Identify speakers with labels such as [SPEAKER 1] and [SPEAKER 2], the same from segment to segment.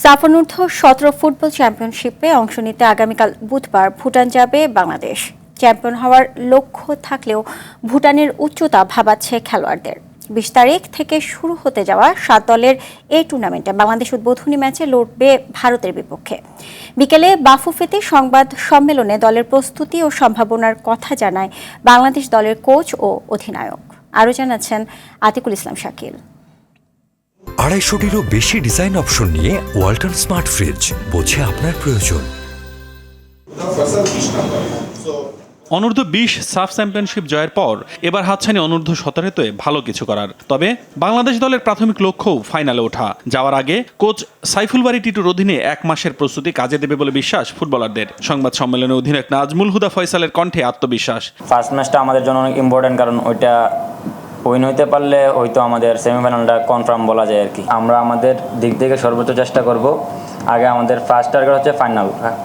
[SPEAKER 1] সাফ অনূর্ধ্ব 17 ফুটবল চ্যাম্পিয়নশিপে অংশ নিতে আগামীকাল বুধবার ভুটান যাবে বাংলাদেশ। চ্যাম্পিয়ন হওয়ার লক্ষ্য থাকলেও ভুটানের উচ্চতা ভাবাচ্ছে খেলোয়াড়দের। 20 তারিখ থেকে শুরু হতে যাওয়া 7 দলের এই টুর্নামেন্টে বাংলাদেশ উদ্বোধনী ম্যাচে লড়বে ভারতের বিপক্ষে। বিকেলে বাফুফেতে সংবাদ সম্মেলনে দলের প্রস্তুতি ও সম্ভাবনার কথা জানায় বাংলাদেশ দলের কোচ ও অধিনায়ক। আরও জানাচ্ছেন আতিকুল ইসলাম শাকিল।
[SPEAKER 2] 250-টিরও বেশি ডিজাইন অপশন নিয়ে ওয়ালটন স্মার্ট ফ্রিজ, বোঝে আপনার প্রয়োজন।
[SPEAKER 3] অনূর্ধ্ব 20 সাফ চ্যাম্পিয়নশিপ জয়ের পর এবার হাতছানি অনূর্ধ্ব 17-তে ভালো কিছু করার। তবে বাংলাদেশ দলের প্রাথমিক লক্ষ্যও ফাইনালে ওঠা। যাওয়ার আগে কোচ সাইফুল বারী টিটুর অধীনে 1 মাসের প্রস্তুতি কাজে দেবে বলে বিশ্বাস ফুটবলারদের। সংবাদ সম্মেলনে অধিনায়ক নাজমুল হুদা ফয়সালের কণ্ঠে আত্মবিশ্বাস।
[SPEAKER 4] ফার্স্ট ম্যাচটা আমাদের জন্য অনেক ইম্পর্টেন্ট, কারণ ওইটা উইন হইতে পারলে হয়তো আমাদের সেমিফাইনালটা কনফার্ম বলা যায় আর কি। আমরা আমাদের দিক থেকে সর্বোচ্চ চেষ্টা করব। আগে আমাদের ফার্স্ট টার্গেট হচ্ছে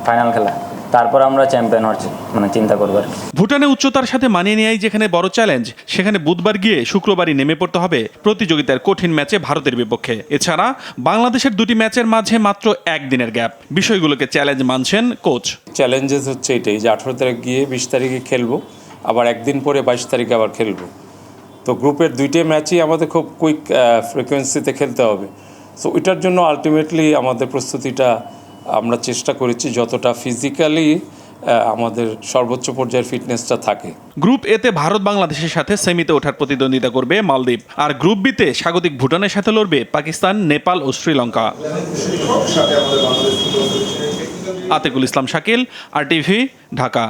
[SPEAKER 4] ফাইনাল খেলা, তারপর আমরা চ্যাম্পিয়ন হচ্ছে চিন্তা করবো আর কি।
[SPEAKER 3] ভুটানে উচ্চতার সাথে মানিয়ে নেওয়াই যেখানে বড় চ্যালেঞ্জ, সেখানে বুধবার গিয়ে শুক্রবারই নেমে পড়তে হবে প্রতিযোগিতার কঠিন ম্যাচে ভারতের বিপক্ষে। এছাড়া বাংলাদেশের 2টি ম্যাচের মাঝে মাত্র 1 দিনের গ্যাপ। বিষয়গুলোকে চ্যালেঞ্জ মানছেন কোচ।
[SPEAKER 5] চ্যালেঞ্জেস হচ্ছে এটাই যে 18 তারিখ গিয়ে 20 তারিখে খেলবো, আবার একদিন পরে 22 তারিখে আবার খেলবো। তো গ্রুপের 2টি ম্যাচই আমাদের খুব কুইক ফ্রিকোয়েন্সিতে খেলতে হবে। সো এটার জন্য আলটিমেটলি আমাদের প্রস্তুতিটা আমরা চেষ্টা করেছি যতটা ফিজিক্যালি আমাদের সর্বোচ্চ পর্যায়ের ফিটনেসটা থাকে।
[SPEAKER 3] গ্রুপ এতে ভারত বাংলাদেশের সাথে সেমিতে ওঠার প্রতিদ্বন্দ্বিতা করবে মালদ্বীপ, আর গ্রুপ বিতে স্বাগতিক ভুটানের সাথে লড়বে পাকিস্তান, নেপাল ও শ্রীলঙ্কা। আতিকুল ইসলাম শাকিল, RTV, ঢাকা।